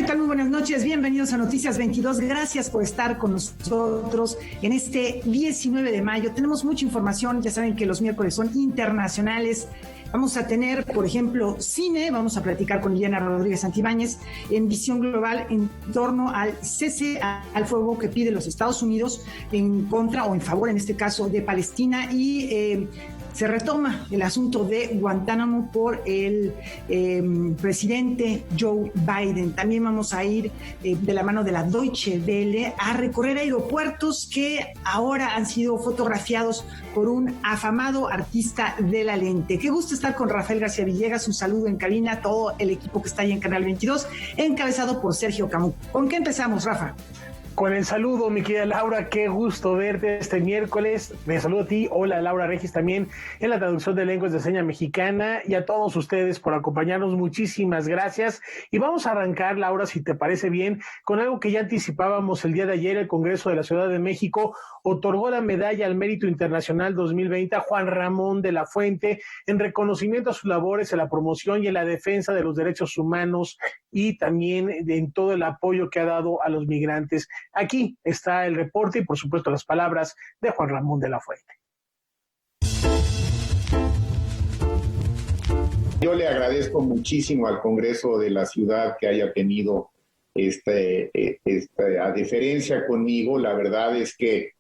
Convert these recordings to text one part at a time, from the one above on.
¿Qué tal? Muy buenas noches, bienvenidos a Noticias 22. Gracias por estar con nosotros en este 19 de mayo. Tenemos mucha información, ya saben que los miércoles son internacionales. Vamos a tener, por ejemplo, cine, vamos a platicar con Liliana Rodríguez Santibáñez en Visión Global en torno al cese al fuego que pide los Estados Unidos en contra o en favor, en este caso, de Palestina y se retoma el asunto de Guantánamo por el presidente Joe Biden. También vamos a ir de la mano de la Deutsche Welle a recorrer aeropuertos que ahora han sido fotografiados por un afamado artista de la lente. Qué gusto estar con Rafael García Villegas. Un saludo en cabina a todo el equipo que está ahí en Canal 22, encabezado por Sergio Camus. ¿Con qué empezamos, Rafa? Con el saludo, mi querida Laura, qué gusto verte este miércoles. Me saludo a ti, hola Laura Regis también en la traducción de lenguas de seña mexicana y a todos ustedes por acompañarnos, muchísimas gracias. Y vamos a arrancar, Laura, si te parece bien, con algo que ya anticipábamos el día de ayer. El Congreso de la Ciudad de México otorgó la Medalla al Mérito Internacional 2020 a Juan Ramón de la Fuente en reconocimiento a sus labores en la promoción y en la defensa de los derechos humanos y también en todo el apoyo que ha dado a los migrantes. Aquí está el reporte y, por supuesto, las palabras de Juan Ramón de la Fuente. Yo le agradezco muchísimo al Congreso de la Ciudad que haya tenido esta deferencia conmigo. La verdad es que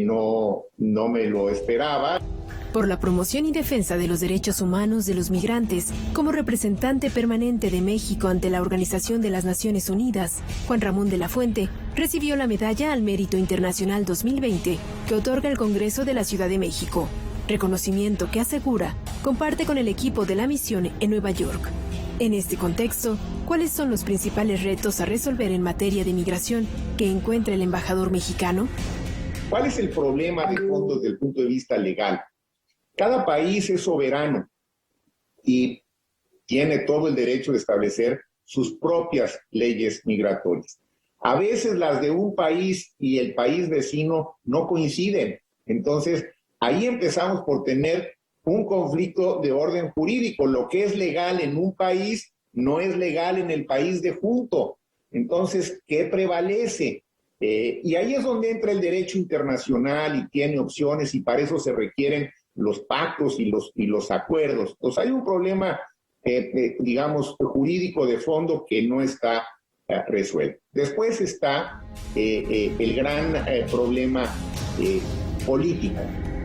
no me lo esperaba. Por la promoción y defensa de los derechos humanos de los migrantes, como representante permanente de México ante la Organización de las Naciones Unidas, Juan Ramón de la Fuente recibió la Medalla al Mérito Internacional 2020 que otorga el Congreso de la Ciudad de México, reconocimiento que asegura comparte con el equipo de la misión en Nueva York. En este contexto, ¿cuáles son los principales retos a resolver en materia de migración que encuentra el embajador mexicano? ¿Cuál es el problema de fondo desde el punto de vista legal? Cada país es soberano y tiene todo el derecho de establecer sus propias leyes migratorias. A veces las de un país y el país vecino no coinciden. Entonces, ahí empezamos por tener un conflicto de orden jurídico. Lo que es legal en un país no es legal en el país de junto. Entonces, ¿qué prevalece? Y ahí es donde entra el derecho internacional y tiene opciones, y para eso se requieren los pactos y los acuerdos. Entonces hay un problema, digamos, jurídico de fondo que no está resuelto. Después está el gran problema político.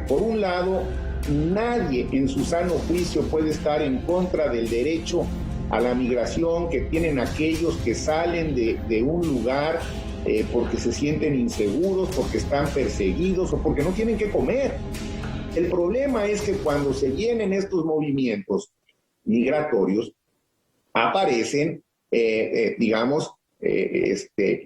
Por un lado, nadie en su sano juicio puede estar en contra del derecho a la migración que tienen aquellos que salen de un lugar porque se sienten inseguros, porque están perseguidos o porque no tienen qué comer. El problema es que cuando se vienen estos movimientos migratorios, aparecen,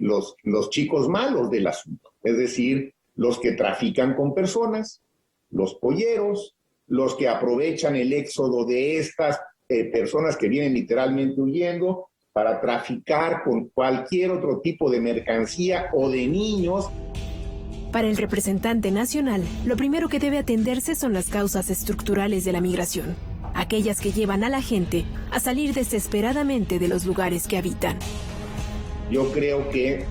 los chicos malos del asunto, es decir, los que trafican con personas, los polleros, los que aprovechan el éxodo de estas personas que vienen literalmente huyendo para traficar con cualquier otro tipo de mercancía o de niños. Para el representante nacional, lo primero que debe atenderse son las causas estructurales de la migración, aquellas que llevan a la gente a salir desesperadamente de los lugares que habitan. Yo creo que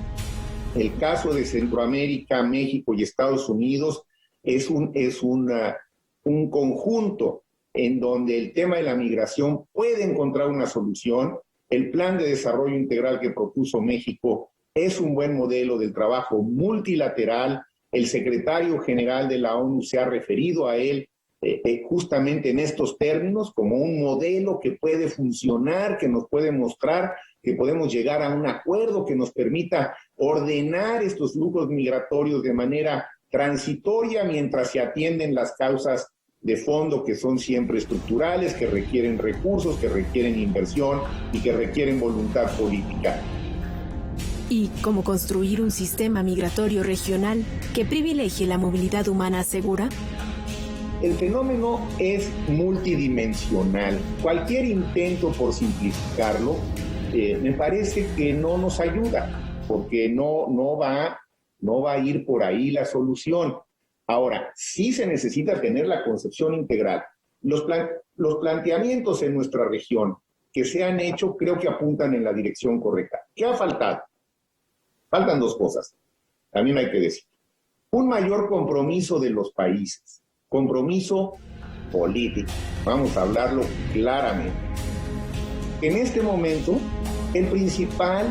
el caso de Centroamérica, México y Estados Unidos es un conjunto en donde el tema de la migración puede encontrar una solución. El plan de desarrollo integral que propuso México es un buen modelo del trabajo multilateral. El secretario general de la ONU se ha referido a él justamente en estos términos como un modelo que puede funcionar, que nos puede mostrar que podemos llegar a un acuerdo que nos permita ordenar estos flujos migratorios de manera transitoria mientras se atienden las causas de fondo que son siempre estructurales, que requieren recursos, que requieren inversión y que requieren voluntad política. ¿Y cómo construir un sistema migratorio regional que privilegie la movilidad humana segura? El fenómeno es multidimensional. Cualquier intento por simplificarlo me parece que no nos ayuda, porque no va a ir por ahí la solución. Ahora, sí se necesita tener la concepción integral. Los planteamientos en nuestra región que se han hecho creo que apuntan en la dirección correcta. ¿Qué ha faltado? Faltan dos cosas, también hay que decir. Un mayor compromiso de los países, compromiso político, vamos a hablarlo claramente. En este momento, el principal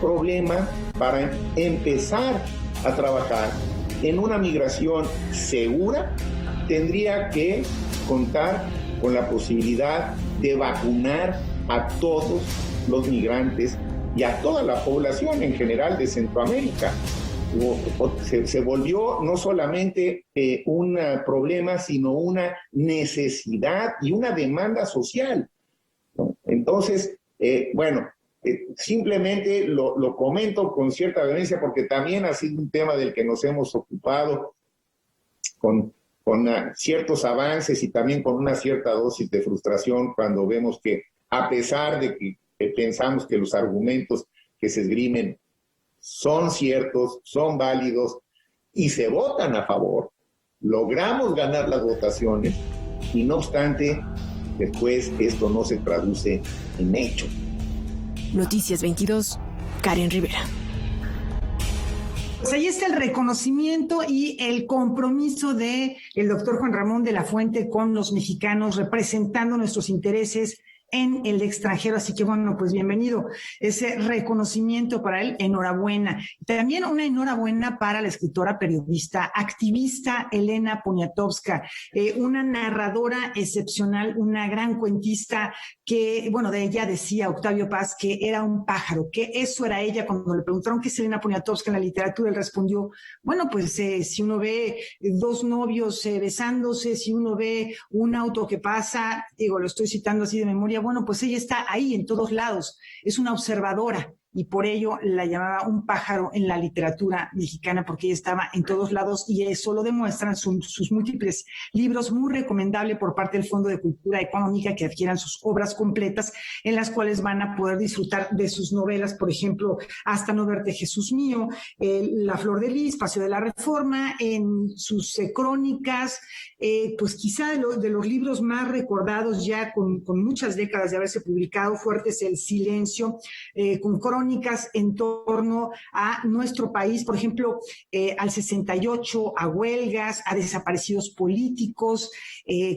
problema para empezar a trabajar en una migración segura tendría que contar con la posibilidad de vacunar a todos los migrantes y a toda la población en general de Centroamérica. Se volvió no solamente un problema, sino una necesidad y una demanda social, ¿no? Entonces, simplemente lo comento con cierta vehemencia porque también ha sido un tema del que nos hemos ocupado con ciertos avances y también con una cierta dosis de frustración cuando vemos que, a pesar de que pensamos que los argumentos que se esgrimen son ciertos, son válidos y se votan a favor, logramos ganar las votaciones y no obstante, después esto no se traduce en hechos. Noticias 22, Karen Rivera. Pues ahí está el reconocimiento y el compromiso de el doctor Juan Ramón de la Fuente con los mexicanos, representando nuestros intereses en el extranjero, así que bueno, pues bienvenido ese reconocimiento para él, enhorabuena. También una enhorabuena para la escritora, periodista, activista Elena Poniatowska, una narradora excepcional, una gran cuentista que, bueno, de ella decía Octavio Paz que era un pájaro, que eso era ella. Cuando le preguntaron qué es Elena Poniatowska en la literatura, él respondió, bueno, pues si uno ve dos novios besándose, si uno ve un auto que pasa, digo, lo estoy citando así de memoria, bueno, pues ella está ahí en todos lados, es una observadora y por ello la llamaba un pájaro en la literatura mexicana porque ella estaba en todos lados y eso lo demuestran sus múltiples libros, muy recomendable por parte del Fondo de Cultura Económica que adquieran sus obras completas en las cuales van a poder disfrutar de sus novelas, por ejemplo, Hasta no verte Jesús mío, La Flor de Lis, Paseo de la Reforma, en sus crónicas, pues quizá de los libros más recordados ya con muchas décadas de haberse publicado, Fuertes el Silencio, con crónicas en torno a nuestro país, por ejemplo, al 68, a huelgas, a desaparecidos políticos,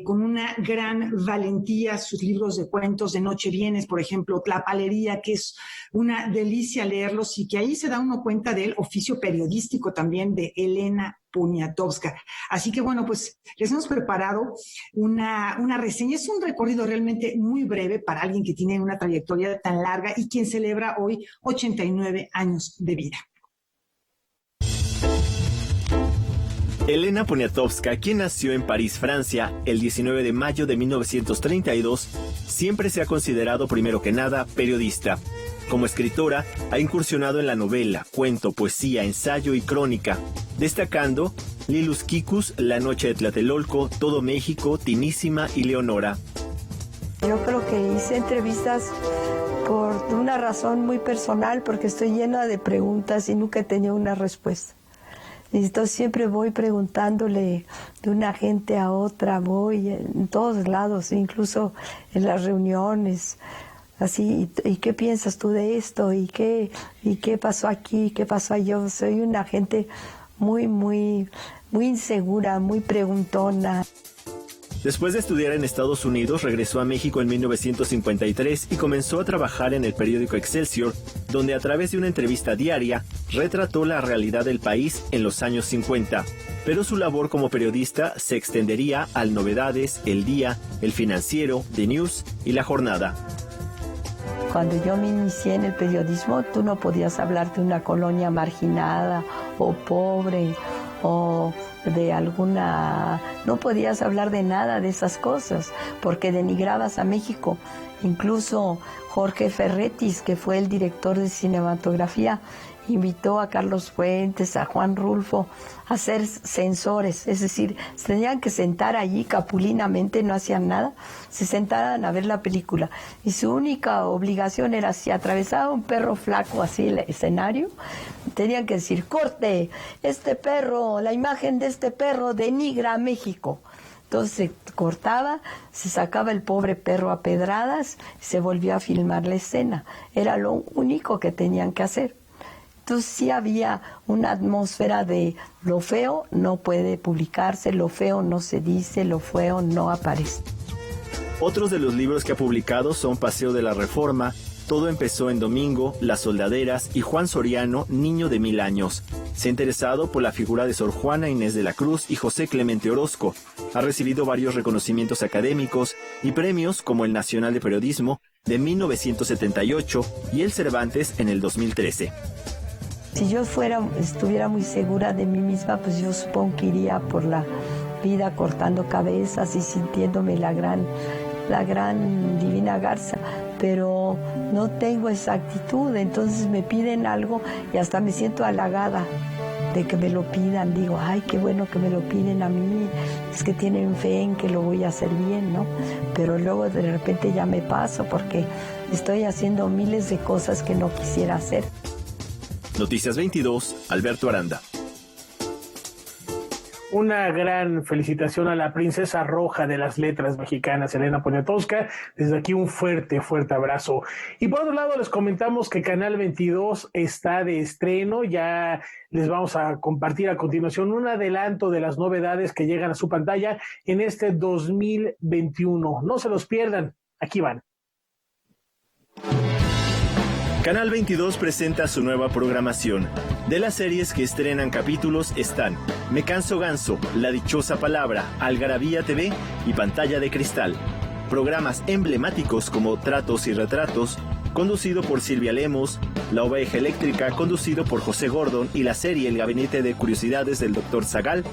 con una gran valentía, sus libros de cuentos de Noche Vienes, por ejemplo, Tlapalería, que es una delicia leerlos y que ahí se da uno cuenta del oficio periodístico también de Elena Poniatowska. Así que bueno, pues les hemos preparado una reseña. Es un recorrido realmente muy breve para alguien que tiene una trayectoria tan larga y quien celebra hoy 89 años de vida. Elena Poniatowska, quien nació en París, Francia, el 19 de mayo de 1932, siempre se ha considerado primero que nada periodista. Como escritora, ha incursionado en la novela, cuento, poesía, ensayo y crónica, destacando Lilus Kikus, La Noche de Tlatelolco, Todo México, Tinísima y Leonora. Yo creo que hice entrevistas por una razón muy personal, porque estoy llena de preguntas y nunca he tenido una respuesta. Y entonces siempre voy preguntándole de una gente a otra, voy en todos lados, incluso en las reuniones. Así, ¿y qué piensas tú de esto? ¿Y qué pasó aquí? ¿Qué pasó allá? Yo soy una gente muy insegura, muy preguntona. Después de estudiar en Estados Unidos, regresó a México en 1953 y comenzó a trabajar en el periódico Excelsior, donde a través de una entrevista diaria retrató la realidad del país en los años 50. Pero su labor como periodista se extendería al Novedades, El Día, El Financiero, The News y La Jornada. Cuando yo me inicié en el periodismo, tú no podías hablar de una colonia marginada o pobre o de alguna... No podías hablar de nada de esas cosas porque denigrabas a México. Incluso Jorge Ferretis, que fue el director de cinematografía, invitó a Carlos Fuentes, a Juan Rulfo, a ser censores, es decir, se tenían que sentar allí capulinamente, no hacían nada, se sentaban a ver la película y su única obligación era, si atravesaba un perro flaco así el escenario, tenían que decir, corte, este perro, la imagen de este perro denigra a México. Entonces cortaba, se sacaba el pobre perro a pedradas, se volvió a filmar la escena. Era lo único que tenían que hacer. Entonces sí había una atmósfera de lo feo no puede publicarse, lo feo no se dice, lo feo no aparece. Otros de los libros que ha publicado son Paseo de la Reforma, Todo empezó en Domingo, Las Soldaderas y Juan Soriano, Niño de 1000 años. Se ha interesado por la figura de Sor Juana Inés de la Cruz y José Clemente Orozco. Ha recibido varios reconocimientos académicos y premios como el Nacional de Periodismo de 1978 y el Cervantes en el 2013. Si yo estuviera muy segura de mí misma, pues yo supongo que iría por la vida cortando cabezas y sintiéndome la gran Divina Garza, pero no tengo esa actitud, entonces me piden algo y hasta me siento halagada de que me lo pidan. Digo, ay, qué bueno que me lo piden a mí, es que tienen fe en que lo voy a hacer bien, ¿no? Pero luego de repente ya me paso porque estoy haciendo miles de cosas que no quisiera hacer. Noticias 22, Alberto Aranda. Una gran felicitación a la princesa roja de las letras mexicanas, Elena Poniatowska. Desde aquí un fuerte abrazo. Y por otro lado les comentamos que Canal 22 está de estreno. Ya les vamos a compartir a continuación un adelanto de las novedades que llegan a su pantalla en este 2021. No se los pierdan. Aquí van. Canal 22 presenta su nueva programación. De las series que estrenan capítulos están Me Canso Ganso, La Dichosa Palabra, Algarabía TV y Pantalla de Cristal. Programas emblemáticos como Tratos y Retratos, conducido por Silvia Lemos, La Oveja Eléctrica, conducido por José Gordon, y la serie El Gabinete de Curiosidades del Dr. Zagal.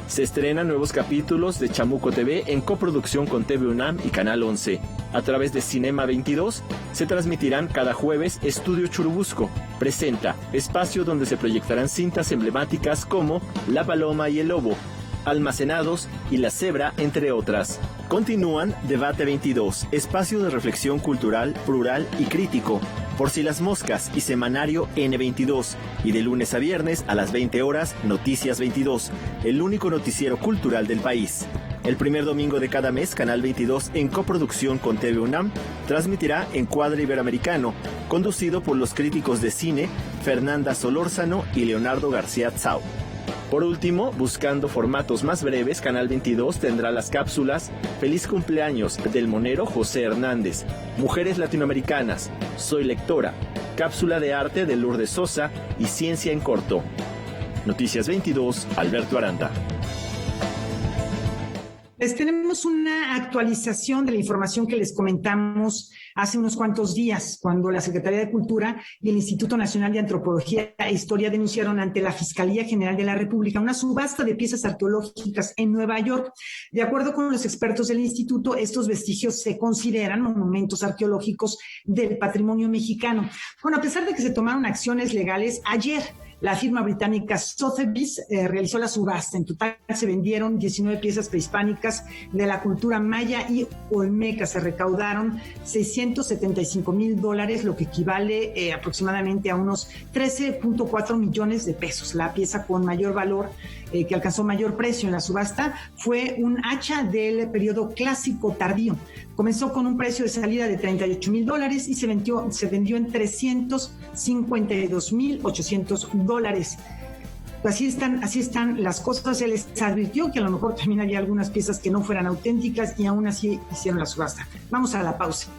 Se estrenan nuevos capítulos de Chamuco TV en coproducción con TV UNAM y Canal 11. A través de Cinema 22 se transmitirán cada jueves Estudio Churubusco. Presenta espacio donde se proyectarán cintas emblemáticas como La Paloma y el Lobo, Almacenados y La Cebra, entre otras. Continúan Debate 22, espacio de reflexión cultural, plural y crítico, Por si las moscas y Semanario N22. Y de lunes a viernes a las 20 horas, Noticias 22, el único noticiero cultural del país. El primer domingo de cada mes, Canal 22, en coproducción con TV UNAM, transmitirá Encuadre Iberoamericano, conducido por los críticos de cine Fernanda Solórzano y Leonardo García Tsao. Por último, buscando formatos más breves, Canal 22 tendrá las cápsulas Feliz Cumpleaños del monero José Hernández, Mujeres Latinoamericanas, Soy Lectora, Cápsula de Arte de Lourdes Sosa y Ciencia en Corto. Noticias 22, Alberto Aranda. Les tenemos una actualización de la información que les comentamos hace unos cuantos días, cuando la Secretaría de Cultura y el Instituto Nacional de Antropología e Historia denunciaron ante la Fiscalía General de la República una subasta de piezas arqueológicas en Nueva York. De acuerdo con los expertos del instituto, estos vestigios se consideran monumentos arqueológicos del patrimonio mexicano. Bueno, a pesar de que se tomaron acciones legales, ayer la firma británica Sotheby's realizó la subasta. En total se vendieron 19 piezas prehispánicas de la cultura maya y olmeca. Se recaudaron $675,000, lo que equivale aproximadamente a unos 13.4 millones de pesos. La pieza con mayor valor, que alcanzó mayor precio en la subasta, fue un hacha del periodo clásico tardío. Comenzó con un precio de salida de $38,000 y se vendió en $352,800. Así están las cosas. Se les advirtió que a lo mejor también había algunas piezas que no fueran auténticas y aún así hicieron la subasta. Vamos a la pausa.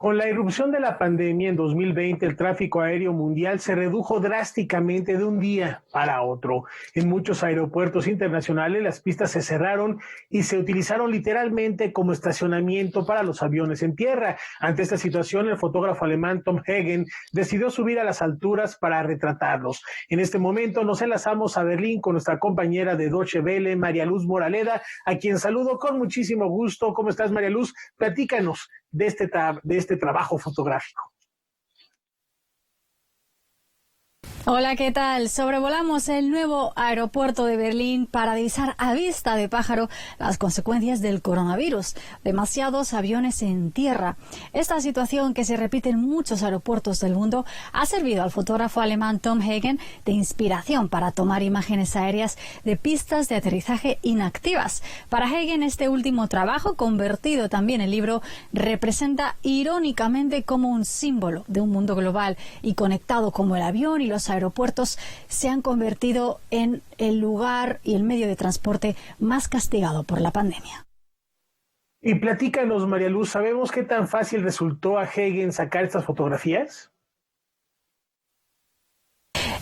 Con la irrupción de la pandemia en 2020, el tráfico aéreo mundial se redujo drásticamente de un día para otro. En muchos aeropuertos internacionales las pistas se cerraron y se utilizaron literalmente como estacionamiento para los aviones en tierra. Ante esta situación, el fotógrafo alemán Tom Hagen decidió subir a las alturas para retratarlos. En este momento nos enlazamos a Berlín con nuestra compañera de Deutsche Welle, María Luz Moraleda, a quien saludo con muchísimo gusto. ¿Cómo estás, María Luz? Platícanos de este trabajo fotográfico. Hola, ¿qué tal? Sobrevolamos el nuevo aeropuerto de Berlín para divisar a vista de pájaro las consecuencias del coronavirus. Demasiados aviones en tierra. Esta situación, que se repite en muchos aeropuertos del mundo, ha servido al fotógrafo alemán Tom Hagen de inspiración para tomar imágenes aéreas de pistas de aterrizaje inactivas. Para Hagen, este último trabajo, convertido también en libro, representa irónicamente como un símbolo de un mundo global y conectado, como el avión y los aeropuertos se han convertido en el lugar y el medio de transporte más castigado por la pandemia. Y platícanos, María Luz, ¿sabemos qué tan fácil resultó a Hagen sacar estas fotografías?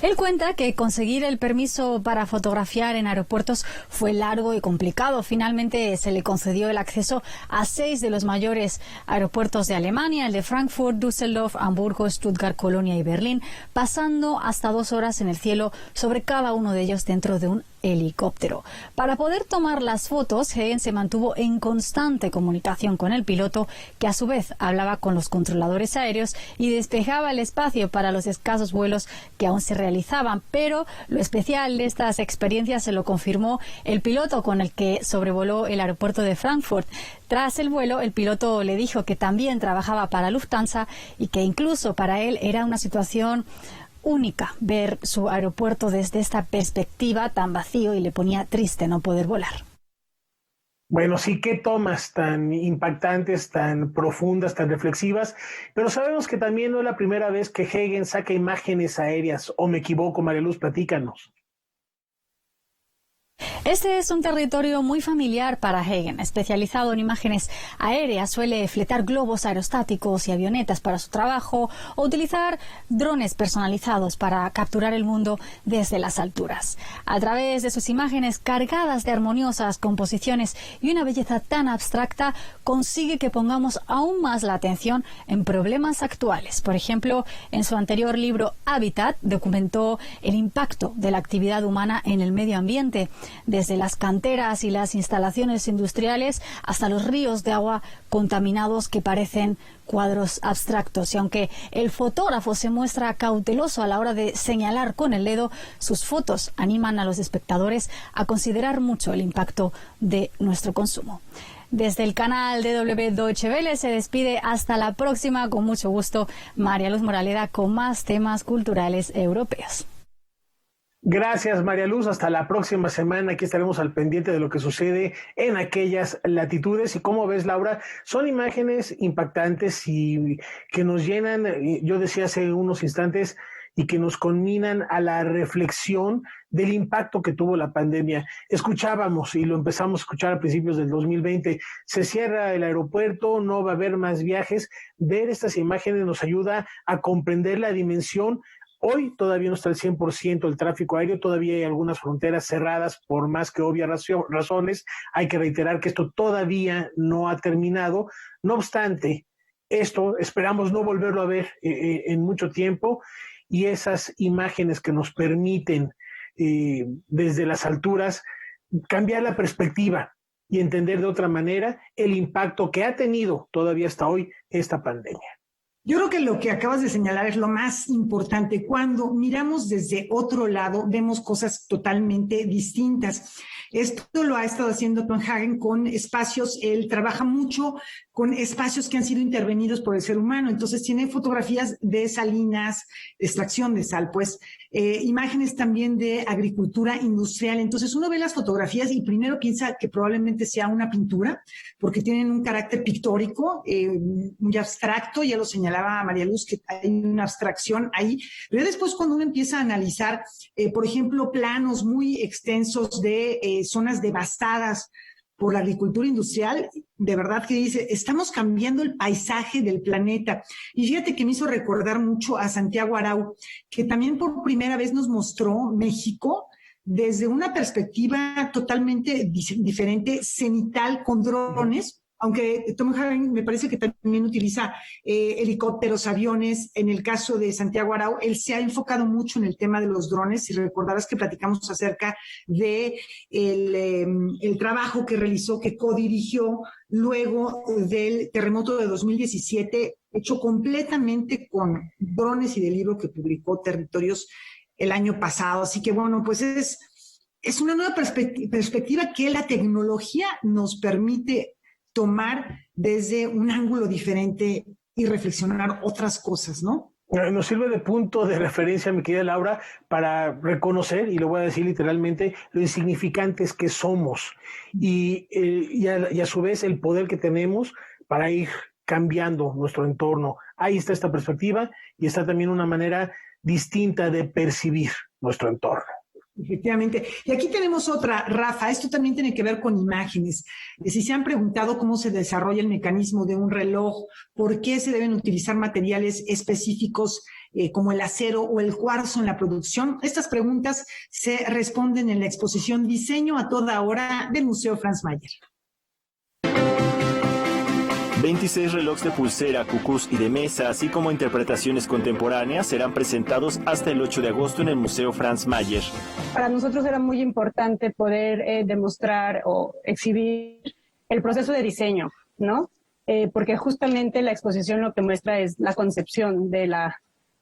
Él cuenta que conseguir el permiso para fotografiar en aeropuertos fue largo y complicado. Finalmente se le concedió el acceso a 6 de los mayores aeropuertos de Alemania, el de Frankfurt, Düsseldorf, Hamburgo, Stuttgart, Colonia y Berlín, pasando hasta 2 horas en el cielo sobre cada uno de ellos dentro de un helicóptero. Para poder tomar las fotos, Hagen se mantuvo en constante comunicación con el piloto, que a su vez hablaba con los controladores aéreos y despejaba el espacio para los escasos vuelos que aún se realizaban. Pero lo especial de estas experiencias se lo confirmó el piloto con el que sobrevoló el aeropuerto de Frankfurt. Tras el vuelo, el piloto le dijo que también trabajaba para Lufthansa y que incluso para él era una situación única ver su aeropuerto desde esta perspectiva tan vacío, y le ponía triste no poder volar. Bueno, sí, qué tomas tan impactantes, tan profundas, tan reflexivas, pero sabemos que también no es la primera vez que Hagen saca imágenes aéreas, ¿o me equivoco, María Luz? Platícanos. Este es un territorio muy familiar para Hagen. Especializado en imágenes aéreas, suele fletar globos aerostáticos y avionetas para su trabajo o utilizar drones personalizados para capturar el mundo desde las alturas. A través de sus imágenes cargadas de armoniosas composiciones y una belleza tan abstracta, consigue que pongamos aún más la atención en problemas actuales. Por ejemplo, en su anterior libro Hábitat, documentó el impacto de la actividad humana en el medio ambiente, desde las canteras y las instalaciones industriales hasta los ríos de agua contaminados que parecen cuadros abstractos. Y aunque el fotógrafo se muestra cauteloso a la hora de señalar con el dedo, sus fotos animan a los espectadores a considerar mucho el impacto de nuestro consumo. Desde el canal DW Deutsche Welle se despide hasta la próxima. Con mucho gusto, María Luz Moraleda, con más temas culturales europeos. Gracias, María Luz. Hasta la próxima semana. Aquí estaremos al pendiente de lo que sucede en aquellas latitudes. Y como ves, Laura, son imágenes impactantes y que nos llenan, yo decía hace unos instantes, y que nos conminan a la reflexión del impacto que tuvo la pandemia. Escuchábamos, y lo empezamos a escuchar a principios del 2020, se cierra el aeropuerto, no va a haber más viajes. Ver estas imágenes nos ayuda a comprender la dimensión. Hoy todavía no está al 100% el tráfico aéreo, todavía hay algunas fronteras cerradas por más que obvias razones. Hay que reiterar que esto todavía no ha terminado. No obstante, esto esperamos no volverlo a ver en mucho tiempo, y esas imágenes que nos permiten desde las alturas cambiar la perspectiva y entender de otra manera el impacto que ha tenido todavía hasta hoy esta pandemia. Yo creo que lo que acabas de señalar es lo más importante. Cuando miramos desde otro lado, vemos cosas totalmente distintas. Esto lo ha estado haciendo Tom Hagen con espacios. Él trabaja mucho con espacios que han sido intervenidos por el ser humano. Entonces tiene fotografías de salinas, extracción de sal, pues imágenes también de agricultura industrial. Entonces uno ve las fotografías y primero piensa que probablemente sea una pintura, porque tienen un carácter pictórico, muy abstracto. Ya lo señalaba María Luz, que hay una abstracción ahí. Pero después, cuando uno empieza a analizar, por ejemplo, planos muy extensos de zonas devastadas por la agricultura industrial, de verdad que dice, estamos cambiando el paisaje del planeta. Y fíjate que me hizo recordar mucho a Santiago Arau, que también por primera vez nos mostró México desde una perspectiva totalmente diferente, cenital, con drones, aunque Tom Hagen me parece que también utiliza helicópteros, aviones. En el caso de Santiago Arau, él se ha enfocado mucho en el tema de los drones. Si recordarás que platicamos acerca de el trabajo que realizó, que codirigió luego del terremoto de 2017, hecho completamente con drones, y del libro que publicó, Territorios el año pasado. Así que bueno, pues es una nueva perspectiva que la tecnología nos permite tomar desde un ángulo diferente y reflexionar otras cosas, ¿no? Nos sirve de punto de referencia, mi querida Laura, para reconocer, y lo voy a decir literalmente, lo insignificantes que somos y a su vez el poder que tenemos para ir cambiando nuestro entorno. Ahí está esta perspectiva y está también una manera distinta de percibir nuestro entorno. Efectivamente. Y aquí tenemos otra, Rafa, esto también tiene que ver con imágenes. Si se han preguntado cómo se desarrolla el mecanismo de un reloj, por qué se deben utilizar materiales específicos como el acero o el cuarzo en la producción, estas preguntas se responden en la exposición Diseño a toda hora del Museo Franz Mayer. 26 relojes de pulsera, cucús y de mesa, así como interpretaciones contemporáneas, serán presentados hasta el 8 de agosto en el Museo Franz Mayer. Para nosotros era muy importante poder demostrar o exhibir el proceso de diseño, ¿no? Porque justamente la exposición lo que muestra es la concepción de la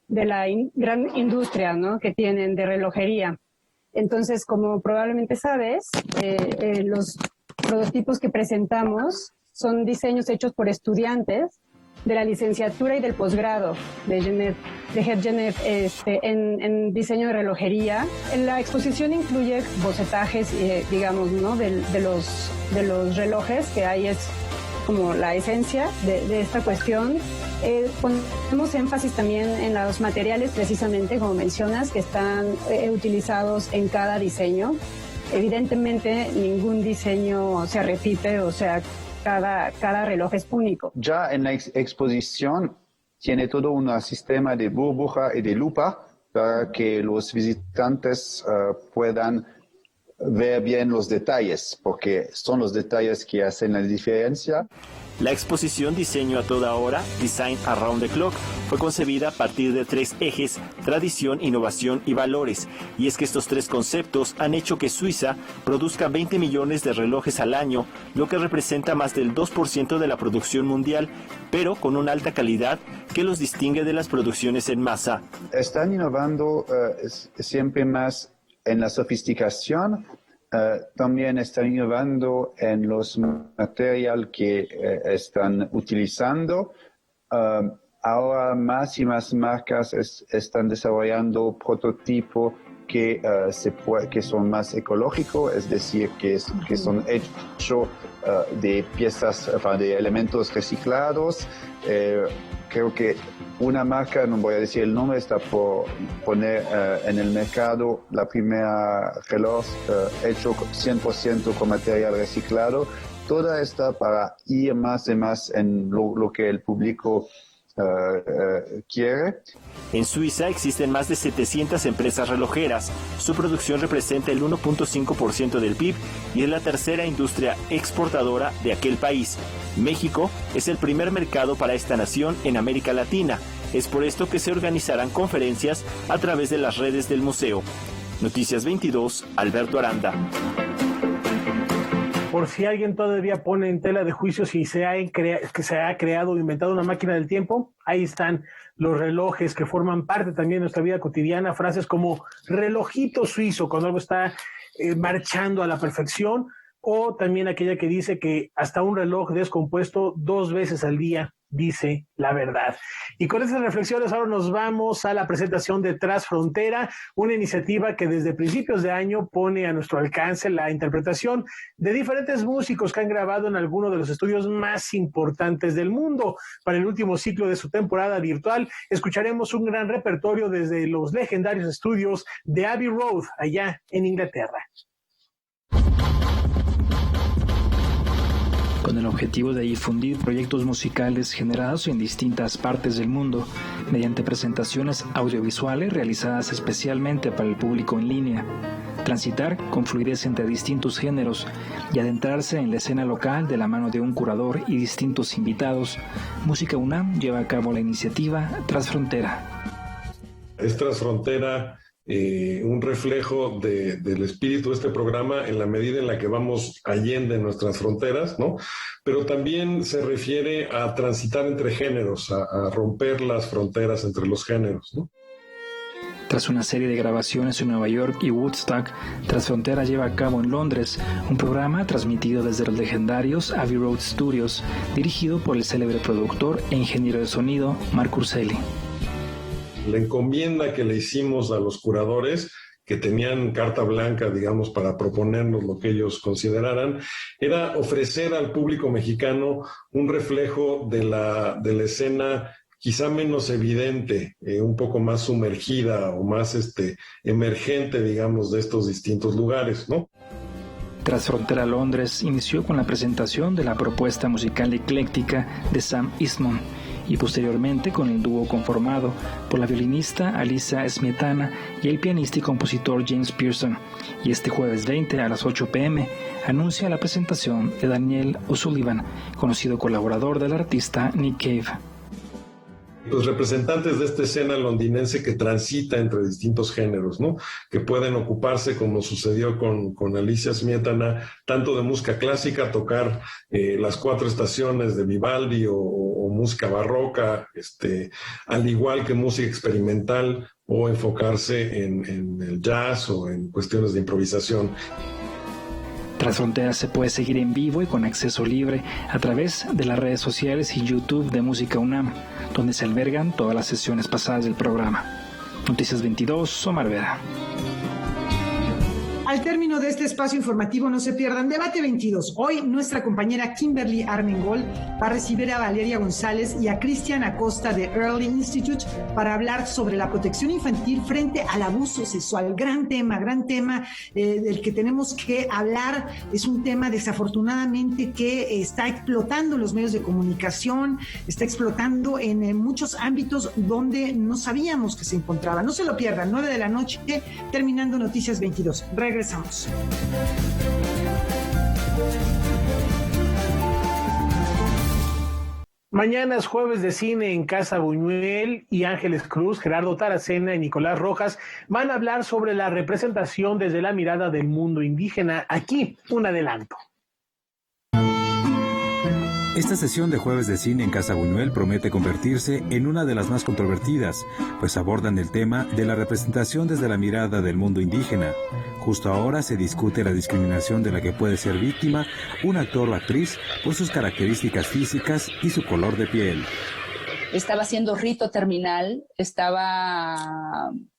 gran industria, ¿no?, que tienen de relojería. Entonces, como probablemente sabes, los prototipos que presentamos son diseños hechos por estudiantes de la licenciatura y del posgrado de Genève en diseño de relojería. La exposición incluye bocetajes, digamos, ¿no?, de los relojes, que ahí es como la esencia de esta cuestión. Ponemos énfasis también en los materiales, precisamente, como mencionas, que están utilizados en cada diseño. Evidentemente, ningún diseño se repite, o sea, cada reloj es único. Ya en la exposición tiene todo un sistema de burbuja y de lupa para que los visitantes puedan ver bien los detalles, porque son los detalles que hacen la diferencia. La exposición Diseño a toda hora, Design Around the Clock, fue concebida a partir de 3 ejes: tradición, innovación y valores. Y es que estos 3 conceptos han hecho que Suiza produzca 20 millones de relojes al año, lo que representa más del 2% de la producción mundial, pero con una alta calidad que los distingue de las producciones en masa. Están innovando siempre más en la sofisticación. También están innovando en los materiales que están utilizando. Ahora más y más marcas están desarrollando prototipos que son más ecológicos, es decir, que son hechos de piezas, de elementos reciclados. Creo que una marca, no voy a decir el nombre, está por poner en el mercado la primera reloj hecho 100% con material reciclado. Toda esta para ir más y más en lo que el público quiere. En Suiza existen más de 700 empresas relojeras. Su producción representa el 1.5% del PIB y es la tercera industria exportadora de aquel país. México es el primer mercado para esta nación en América Latina. Es por esto que se organizarán conferencias a través de las redes del museo. Noticias 22, Alberto Aranda. Por si alguien todavía pone en tela de juicio si se ha creado o inventado una máquina del tiempo, ahí están los relojes que forman parte también de nuestra vida cotidiana. Frases como relojito suizo, cuando algo está marchando a la perfección, o también aquella que dice que hasta un reloj descompuesto 2 veces al día dice la verdad. Y con estas reflexiones ahora nos vamos a la presentación de Transfrontera, una iniciativa que desde principios de año pone a nuestro alcance la interpretación de diferentes músicos que han grabado en alguno de los estudios más importantes del mundo. Para el último ciclo de su temporada virtual escucharemos un gran repertorio desde los legendarios estudios de Abbey Road, allá en Inglaterra. Con el objetivo de difundir proyectos musicales generados en distintas partes del mundo mediante presentaciones audiovisuales realizadas especialmente para el público en línea, transitar con fluidez entre distintos géneros y adentrarse en la escena local de la mano de un curador y distintos invitados, Música UNAM lleva a cabo la iniciativa Transfrontera. Es Transfrontera un reflejo del espíritu de este programa en la medida en la que vamos allende nuestras fronteras, ¿no? Pero también se refiere a transitar entre géneros, a romper las fronteras entre los géneros, ¿no? Tras una serie de grabaciones en Nueva York y Woodstock, Transfrontera lleva a cabo en Londres un programa transmitido desde los legendarios Abbey Road Studios, dirigido por el célebre productor e ingeniero de sonido Mark Urselli. La encomienda que le hicimos a los curadores, que tenían carta blanca, digamos, para proponernos lo que ellos consideraran, era ofrecer al público mexicano un reflejo de la escena quizá menos evidente, un poco más sumergida o más emergente, digamos, de estos distintos lugares, ¿no? Transfrontera Londres inició con la presentación de la propuesta musical ecléctica de Sam Eastman y posteriormente con el dúo conformado por la violinista Alisa Smetana y el pianista y compositor James Pearson. Y este jueves 20 a las 8 p.m. anuncia la presentación de Daniel O'Sullivan, conocido colaborador del artista Nick Cave. Los representantes de esta escena londinense que transita entre distintos géneros, ¿no? Que pueden ocuparse, como sucedió con Alicia Smetana, tanto de música clásica, tocar las 4 estaciones de Vivaldi o música barroca, al igual que música experimental, o enfocarse en el jazz o en cuestiones de improvisación. Transfrontera se puede seguir en vivo y con acceso libre a través de las redes sociales y YouTube de Música UNAM, donde se albergan todas las sesiones pasadas del programa. Noticias 22, Omar Vera. Al término de este espacio informativo, no se pierdan Debate 22. Hoy nuestra compañera Kimberly Armengol va a recibir a Valeria González y a Cristian Acosta de Early Institute para hablar sobre la protección infantil frente al abuso sexual. Gran tema del que tenemos que hablar. Es un tema desafortunadamente que está explotando en los medios de comunicación, está explotando en muchos ámbitos donde no sabíamos que se encontraba. No se lo pierdan, 9 de la noche, terminando Noticias 22. Regresamos. Mañana es jueves de cine en Casa Buñuel y Ángeles Cruz, Gerardo Taracena y Nicolás Rojas van a hablar sobre la representación desde la mirada del mundo indígena. Aquí un adelanto. Esta sesión de jueves de cine en Casa Buñuel promete convertirse en una de las más controvertidas, pues abordan el tema de la representación desde la mirada del mundo indígena. Justo ahora se discute la discriminación de la que puede ser víctima un actor o actriz por sus características físicas y su color de piel. Estaba haciendo Rito Terminal,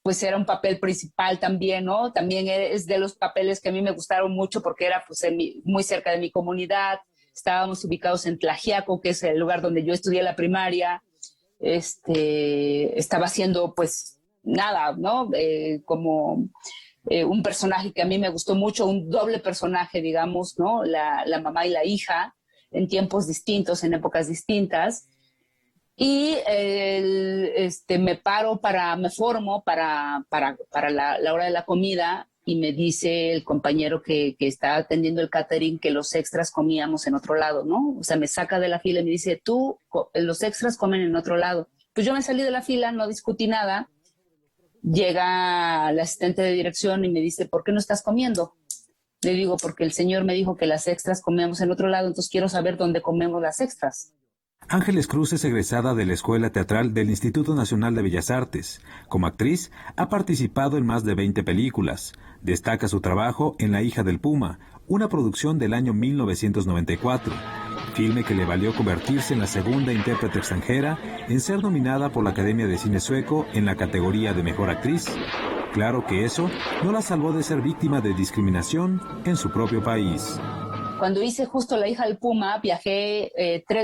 pues era un papel principal también, ¿no? También es de los papeles que a mí me gustaron mucho porque era pues muy cerca de mi comunidad. Estábamos ubicados en Tlaxiaco, que es el lugar donde yo estudié la primaria. Estaba haciendo, pues, nada, ¿no? Como un personaje que a mí me gustó mucho, un doble personaje, digamos, ¿no? La mamá y la hija, en tiempos distintos, en épocas distintas. Y me formo para la hora de la comida. Y me dice el compañero que está atendiendo el catering que los extras comíamos en otro lado, ¿no? O sea, me saca de la fila y me dice, los extras comen en otro lado. Pues yo me salí de la fila, no discutí nada. Llega la asistente de dirección y me dice, ¿por qué no estás comiendo? Le digo, porque el señor me dijo que las extras comíamos en otro lado, entonces quiero saber dónde comemos las extras. Ángeles Cruz es egresada de la Escuela Teatral del Instituto Nacional de Bellas Artes. Como actriz, ha participado en más de 20 películas. Destaca su trabajo en La hija del Puma, una producción del año 1994, filme que le valió convertirse en la segunda intérprete extranjera en ser nominada por la Academia de Cine Sueco en la categoría de Mejor Actriz. Claro que eso no la salvó de ser víctima de discriminación en su propio país. Cuando hice justo La hija del Puma, viajé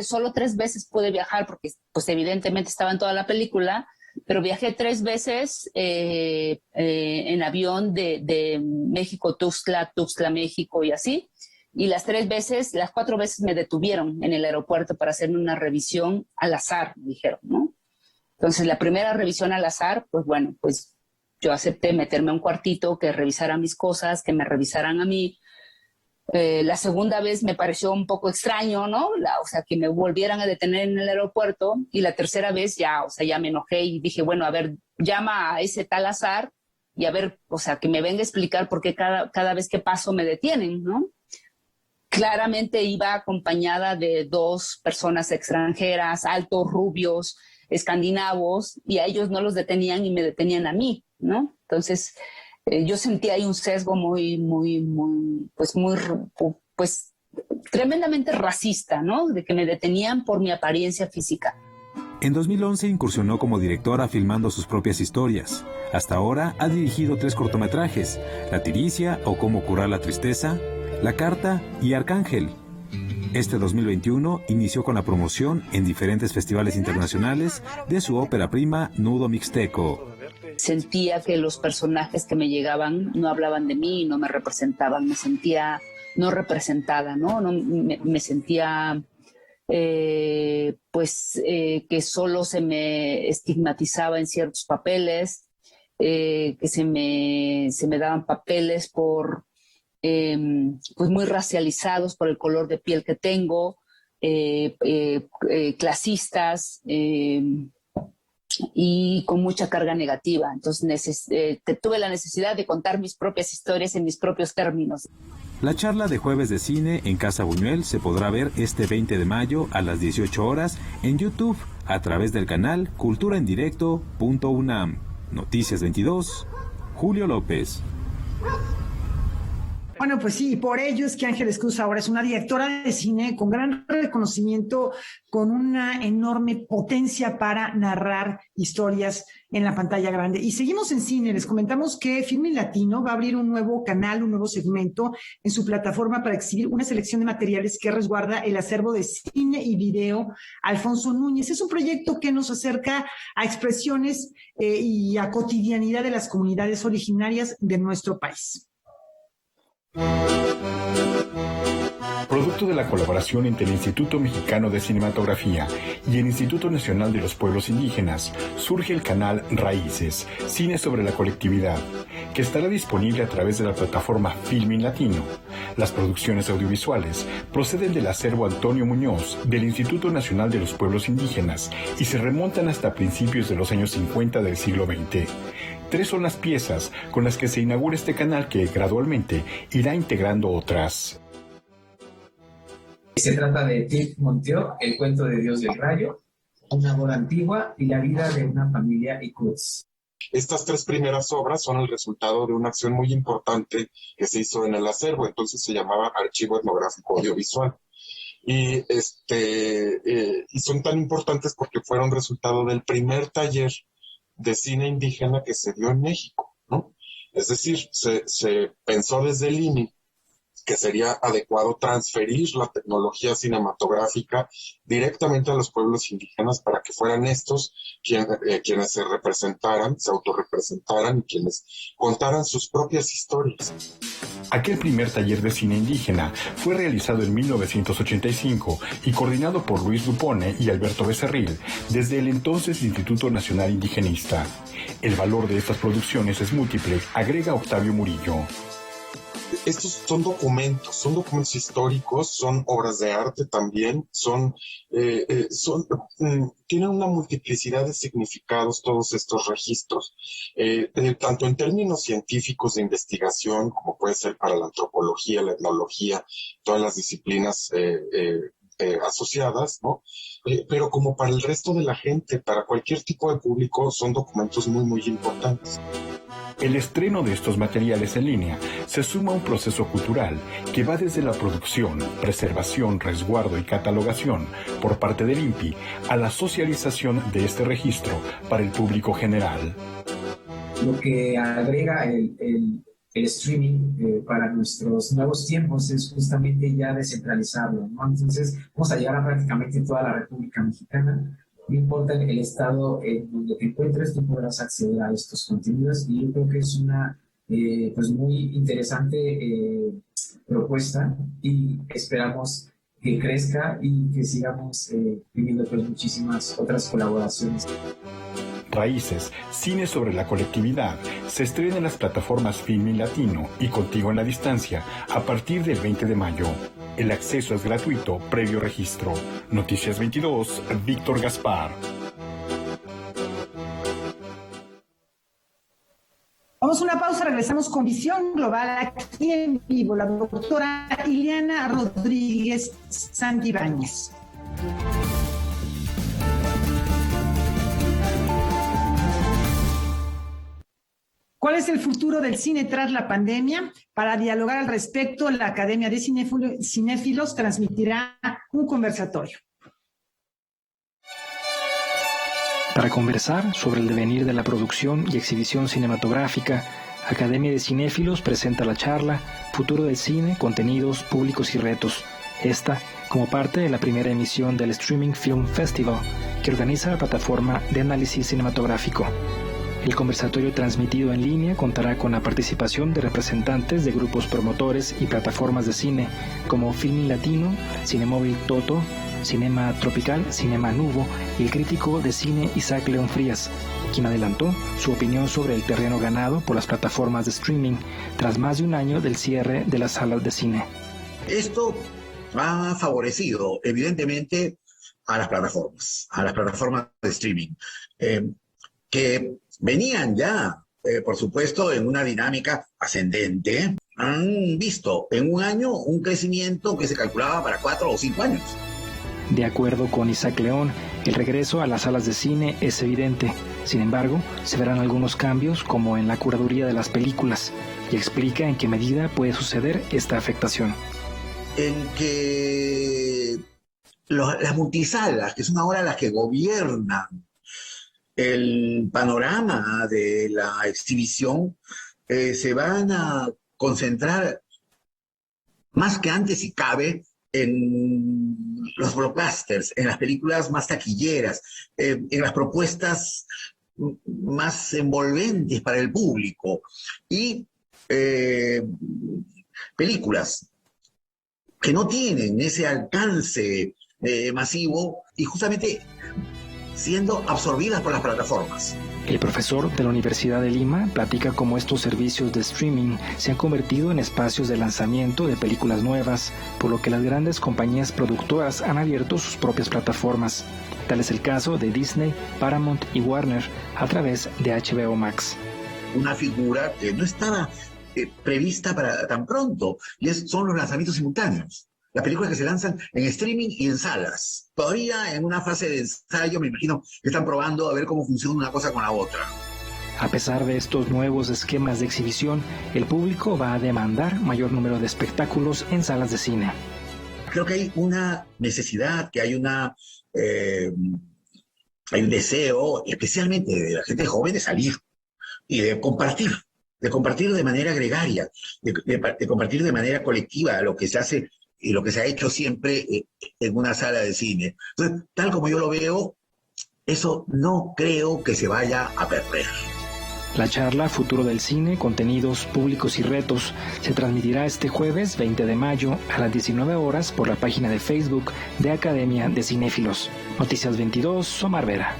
solo 3 veces pude viajar porque pues evidentemente estaba en toda la película, pero viajé 3 veces en avión de México, Tuxtla, México y así. Y las 4 veces me detuvieron en el aeropuerto para hacerme una revisión al azar, dijeron, ¿no? Entonces la primera revisión al azar, pues bueno, pues yo acepté meterme a un cuartito, que revisaran mis cosas, que me revisaran a mí. La segunda vez me pareció un poco extraño, ¿no? O sea, que me volvieran a detener en el aeropuerto. Y la tercera vez ya me enojé y dije, bueno, a ver, llama a ese tal azar y a ver, o sea, que me venga a explicar por qué cada vez que paso me detienen, ¿no? Claramente iba acompañada de 2 personas extranjeras, altos, rubios, escandinavos, y a ellos no los detenían y me detenían a mí. ¿no? Entonces, yo sentía ahí un sesgo pues tremendamente racista, ¿no? De que me detenían por mi apariencia física. En 2011 incursionó como directora filmando sus propias historias. Hasta ahora ha dirigido 3 cortometrajes: La tiricia o Cómo curar la tristeza, La carta y Arcángel. Este 2021 inició con la promoción en diferentes festivales internacionales de su ópera prima Nudo Mixteco. Sentía que los personajes que me llegaban no hablaban de mí, no me representaban, me sentía no representada, ¿no? Me sentía que solo se me estigmatizaba en ciertos papeles, que se me daban papeles por pues muy racializados por el color de piel que tengo, clasistas y con mucha carga negativa. Entonces tuve la necesidad de contar mis propias historias en mis propios términos. La charla de Jueves de Cine en Casa Buñuel se podrá ver este 20 de mayo a las 18 horas en YouTube a través del canal culturaendirecto.unam. Noticias 22, Julio López. Bueno, pues sí, por ello es que Ángeles Cruz ahora es una directora de cine con gran reconocimiento, con una enorme potencia para narrar historias en la pantalla grande. Y seguimos en cine, les comentamos que Filmin Latino va a abrir un nuevo canal, un nuevo segmento en su plataforma para exhibir una selección de materiales que resguarda el acervo de cine y video Alfonso Núñez. Es un proyecto que nos acerca a expresiones y a cotidianidad de las comunidades originarias de nuestro país. Producto de la colaboración entre el Instituto Mexicano de Cinematografía y el Instituto Nacional de los Pueblos Indígenas, surge el canal Raíces, Cine sobre la Colectividad, que estará disponible a través de la plataforma Filmin Latino. Las producciones audiovisuales proceden del acervo Antonio Muñoz del Instituto Nacional de los Pueblos Indígenas y se remontan hasta principios de los años 50 del siglo XX. 3 son las piezas con las que se inaugura este canal que gradualmente irá integrando otras. Se trata de Tif Montió, El cuento de Dios del Rayo, Una boda antigua y La vida de una familia Icuts. Estas 3 primeras obras son el resultado de una acción muy importante que se hizo en el acervo, entonces se llamaba Archivo Etnográfico Audiovisual. Y son tan importantes porque fueron resultado del primer taller de cine indígena que se dio en México, ¿no? Es decir, se pensó desde el INI que sería adecuado transferir la tecnología cinematográfica directamente a los pueblos indígenas para que fueran estos quienes se representaran, se autorrepresentaran y quienes contaran sus propias historias. Aquel primer taller de cine indígena fue realizado en 1985 y coordinado por Luis Dupone y Alberto Becerril desde el entonces Instituto Nacional Indigenista. El valor de estas producciones es múltiple, agrega Octavio Murillo. Estos son documentos históricos, son obras de arte también, tienen una multiplicidad de significados todos estos registros, tanto en términos científicos de investigación, como puede ser para la antropología, la etnología, todas las disciplinas asociadas, ¿no? Pero como para el resto de la gente, para cualquier tipo de público, son documentos muy, muy importantes. El estreno de estos materiales en línea se suma a un proceso cultural que va desde la producción, preservación, resguardo y catalogación por parte del INPI a la socialización de este registro para el público general. Lo que agrega el streaming para nuestros nuevos tiempos es justamente ya descentralizarlo, ¿no? Entonces vamos a llegar a prácticamente toda la República Mexicana. No importa el estado en donde te encuentres, tú podrás acceder a estos contenidos y yo creo que es una pues muy interesante propuesta y esperamos que crezca y que sigamos teniendo pues muchísimas otras colaboraciones. Raíces, cine sobre la colectividad, se estrena en las plataformas Filmin Latino y Contigo en la Distancia a partir del 20 de mayo. El acceso es gratuito, previo registro. Noticias 22, Víctor Gaspar. Vamos a una pausa, regresamos con Visión Global aquí en vivo. La doctora Ileana Rodríguez Santibáñez. ¿Cuál es el futuro del cine tras la pandemia? Para dialogar al respecto, la Academia de Cinéfilos transmitirá un conversatorio. Para conversar sobre el devenir de la producción y exhibición cinematográfica, Academia de Cinéfilos presenta la charla Futuro del cine, contenidos, públicos y retos. Esta como parte de la primera emisión del Streaming Film Festival, que organiza la plataforma de análisis cinematográfico. El conversatorio transmitido en línea contará con la participación de representantes de grupos promotores y plataformas de cine como Filmin Latino, Cinemóvil Toto, Cinema Tropical, Cinema Nubo y el crítico de cine Isaac León Frías, quien adelantó su opinión sobre el terreno ganado por las plataformas de streaming tras más de un año del cierre de las salas de cine. Esto ha favorecido evidentemente a las plataformas de streaming, que venían ya, por supuesto, en una dinámica ascendente. Han visto en un año un crecimiento que se calculaba para 4 o 5 años. De acuerdo con Isaac León, el regreso a las salas de cine es evidente. Sin embargo, se verán algunos cambios como en la curaduría de las películas, y explica en qué medida puede suceder esta afectación. En que las multisalas, que son ahora las que gobiernan el panorama de la exhibición, se van a concentrar más que antes, si cabe, en los blockbusters, en las películas más taquilleras, en las propuestas más envolventes para el público y películas que no tienen ese alcance masivo y justamente siendo absorbidas por las plataformas. El profesor de la Universidad de Lima platica cómo estos servicios de streaming se han convertido en espacios de lanzamiento de películas nuevas, por lo que las grandes compañías productoras han abierto sus propias plataformas. Tal es el caso de Disney, Paramount y Warner a través de HBO Max. Una figura que no estaba prevista para tan pronto, y son los lanzamientos simultáneos. Las películas que se lanzan en streaming y en salas. Todavía en una fase de ensayo, me imagino que están probando a ver cómo funciona una cosa con la otra. A pesar de estos nuevos esquemas de exhibición, el público va a demandar mayor número de espectáculos en salas de cine. Creo que hay una necesidad, que hay un deseo, especialmente de la gente joven, de salir y de compartir de manera gregaria, de compartir de manera colectiva lo que se hace y lo que se ha hecho siempre en una sala de cine. Entonces, tal como yo lo veo, eso no creo que se vaya a perder. La charla Futuro del Cine, Contenidos, Públicos y Retos se transmitirá este jueves 20 de mayo a las 19 horas por la página de Facebook de Academia de Cinéfilos. Noticias 22, Omar Vera.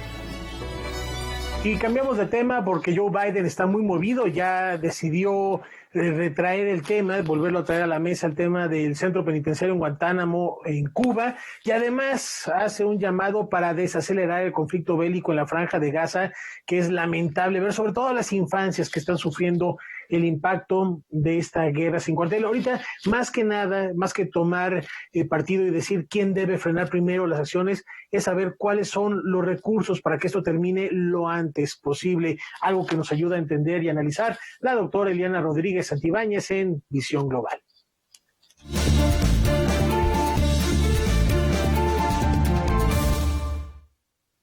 Y cambiamos de tema porque Joe Biden está muy movido, ya decidió retraer el tema, volverlo a traer a la mesa, el tema del centro penitenciario en Guantánamo, en Cuba, y además hace un llamado para desacelerar el conflicto bélico en la Franja de Gaza, que es lamentable ver sobre todo a las infancias que están sufriendo el impacto de esta guerra sin cuartel. Ahorita, más que nada, más que tomar partido y decir quién debe frenar primero las acciones, es saber cuáles son los recursos para que esto termine lo antes posible, algo que nos ayuda a entender y analizar la doctora Eliana Rodríguez Santibáñez en Visión Global.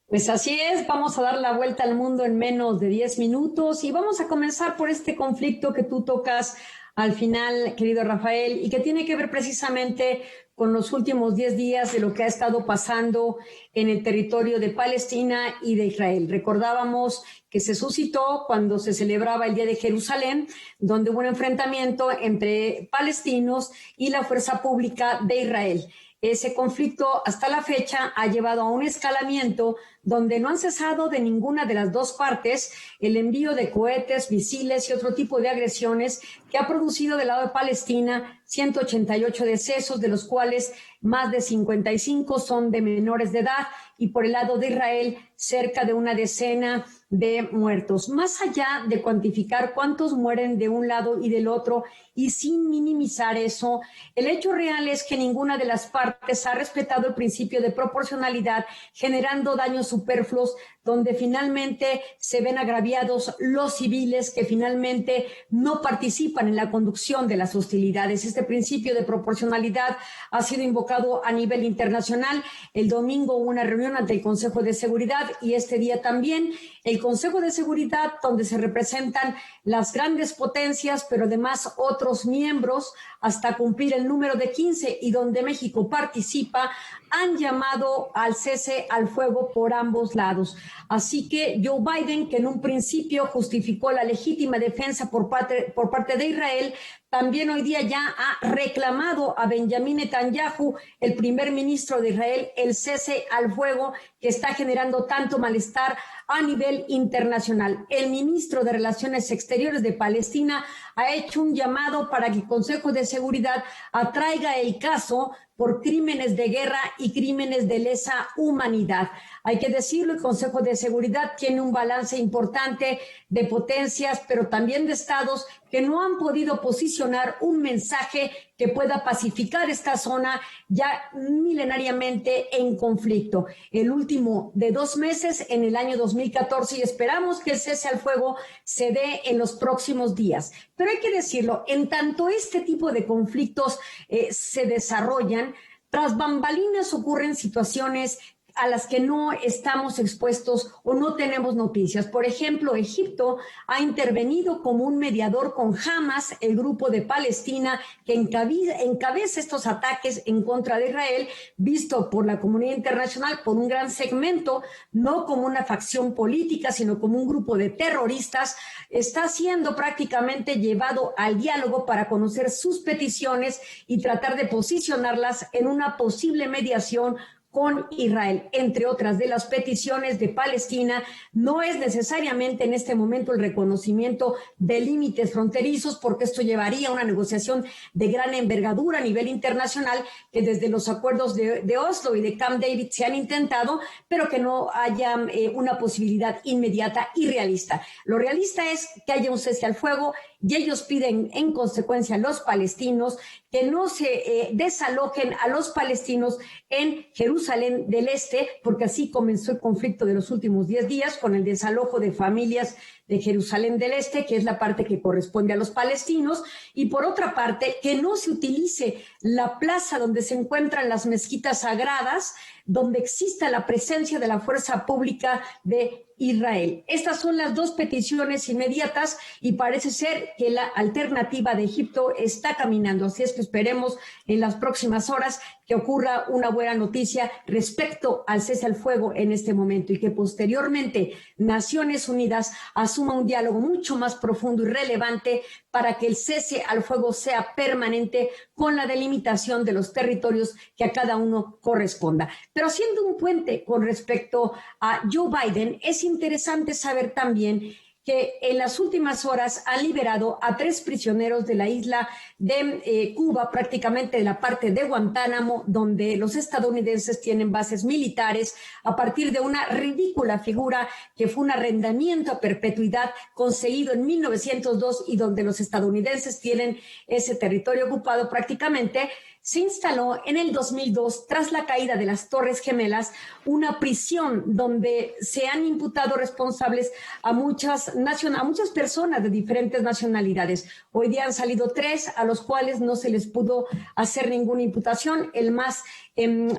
Pues así es, vamos a dar la vuelta al mundo en menos de 10 minutos y vamos a comenzar por este conflicto que tú tocas al final, querido Rafael, y que tiene que ver precisamente con los últimos 10 días de lo que ha estado pasando en el territorio de Palestina y de Israel. Recordábamos que se suscitó cuando se celebraba el Día de Jerusalén, donde hubo un enfrentamiento entre palestinos y la fuerza pública de Israel. Ese conflicto hasta la fecha ha llevado a un escalamiento donde no han cesado de ninguna de las dos partes el envío de cohetes, misiles y otro tipo de agresiones que ha producido del lado de Palestina 188 decesos, de los cuales más de 55 son de menores de edad, y por el lado de Israel, cerca de una decena de muertos. Más allá de cuantificar cuántos mueren de un lado y del otro, y sin minimizar eso, el hecho real es que ninguna de las partes ha respetado el principio de proporcionalidad, generando daños superfluos, donde finalmente se ven agraviados los civiles que finalmente no participan en la conducción de las hostilidades. Este principio de proporcionalidad ha sido invocado a nivel internacional. El domingo hubo una reunión ante el Consejo de Seguridad, y este día también el Consejo de Seguridad, donde se representan las grandes potencias, pero además otros miembros, hasta cumplir el número de 15, y donde México participa, han llamado al cese al fuego por ambos lados. Así que Joe Biden, que en un principio justificó la legítima defensa por parte de Israel, también hoy día ya ha reclamado a Benjamín Netanyahu, el primer ministro de Israel, el cese al fuego que está generando tanto malestar a nivel internacional. El ministro de Relaciones Exteriores de Palestina ha hecho un llamado para que el Consejo de Seguridad atraiga el caso por crímenes de guerra y crímenes de lesa humanidad. Hay que decirlo, el Consejo de Seguridad tiene un balance importante de potencias, pero también de estados que no han podido posicionar un mensaje que pueda pacificar esta zona ya milenariamente en conflicto. El último de 2 meses en el año 2014, y esperamos que el cese al fuego se dé en los próximos días. Pero hay que decirlo, en tanto este tipo de conflictos se desarrollan, tras bambalinas ocurren situaciones a las que no estamos expuestos o no tenemos noticias. Por ejemplo, Egipto ha intervenido como un mediador con Hamas, el grupo de Palestina que encabeza estos ataques en contra de Israel, visto por la comunidad internacional, por un gran segmento, no como una facción política, sino como un grupo de terroristas. Está siendo prácticamente llevado al diálogo para conocer sus peticiones y tratar de posicionarlas en una posible mediación con Israel. Entre otras de las peticiones de Palestina, no es necesariamente en este momento el reconocimiento de límites fronterizos, porque esto llevaría a una negociación de gran envergadura a nivel internacional, que desde los acuerdos de Oslo y de Camp David se han intentado, pero que no haya una posibilidad inmediata y realista. Lo realista es que haya un cese al fuego, y ellos piden en consecuencia a los palestinos que no se desalojen a los palestinos en Jerusalén del Este, porque así comenzó el conflicto de los últimos 10 días con el desalojo de familias de Jerusalén del Este, que es la parte que corresponde a los palestinos, y por otra parte, que no se utilice la plaza donde se encuentran las mezquitas sagradas, donde exista la presencia de la fuerza pública de Israel. Estas son las dos peticiones inmediatas, y parece ser que la alternativa de Egipto está caminando. Así es que esperemos en las próximas horas que ocurra una buena noticia respecto al cese al fuego en este momento, y que posteriormente Naciones Unidas asuma un diálogo mucho más profundo y relevante para que el cese al fuego sea permanente, con la delimitación de los territorios que a cada uno corresponda. Pero haciendo un puente con respecto a Joe Biden, es interesante saber también que en las últimas horas han liberado a 3 prisioneros de la isla de Cuba, prácticamente de la parte de Guantánamo, donde los estadounidenses tienen bases militares, a partir de una ridícula figura que fue un arrendamiento a perpetuidad conseguido en 1902, y donde los estadounidenses tienen ese territorio ocupado prácticamente. Se instaló en el 2002, tras la caída de las Torres Gemelas, una prisión donde se han imputado responsables a muchas personas de diferentes nacionalidades. Hoy día han salido 3 a los cuales no se les pudo hacer ninguna imputación. El más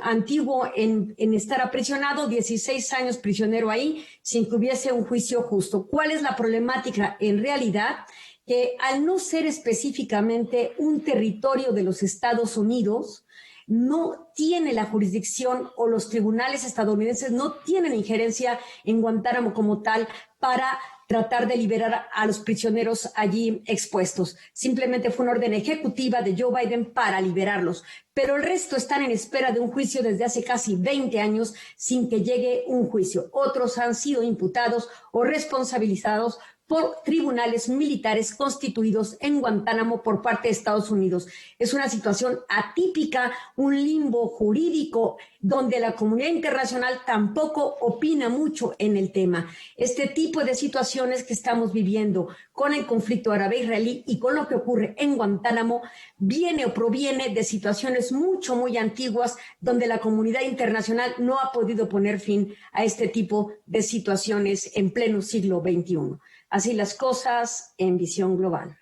antiguo en estar aprisionado, 16 años prisionero ahí, sin que hubiese un juicio justo. ¿Cuál es la problemática en realidad? Que al no ser específicamente un territorio de los Estados Unidos, no tiene la jurisdicción, o los tribunales estadounidenses no tienen injerencia en Guantánamo como tal para tratar de liberar a los prisioneros allí expuestos. Simplemente fue una orden ejecutiva de Joe Biden para liberarlos, pero el resto están en espera de un juicio desde hace casi 20 años sin que llegue un juicio. Otros han sido imputados o responsabilizados por tribunales militares constituidos en Guantánamo por parte de Estados Unidos. Es una situación atípica, un limbo jurídico donde la comunidad internacional tampoco opina mucho en el tema. Este tipo de situaciones que estamos viviendo con el conflicto árabe-israelí y con lo que ocurre en Guantánamo viene o proviene de situaciones muy antiguas donde la comunidad internacional no ha podido poner fin a este tipo de situaciones en pleno siglo XXI. Así las cosas en Visión Global.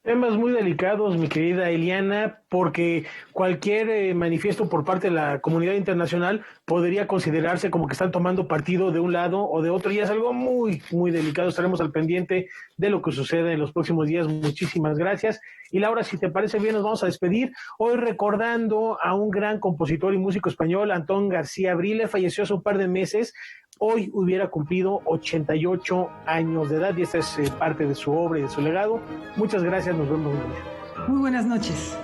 Temas muy delicados, mi querida Eliana, porque cualquier manifiesto por parte de la comunidad internacional podría considerarse como que están tomando partido de un lado o de otro, y es algo muy delicado. Estaremos al pendiente de lo que sucede en los próximos días. Muchísimas gracias. Y Laura, si te parece bien, nos vamos a despedir hoy recordando a un gran compositor y músico español, Antón García Abril. Falleció hace un par de meses. Hoy hubiera cumplido 88 años de edad y esta es parte de su obra y de su legado. Muchas gracias, nos vemos. Muy buenas noches.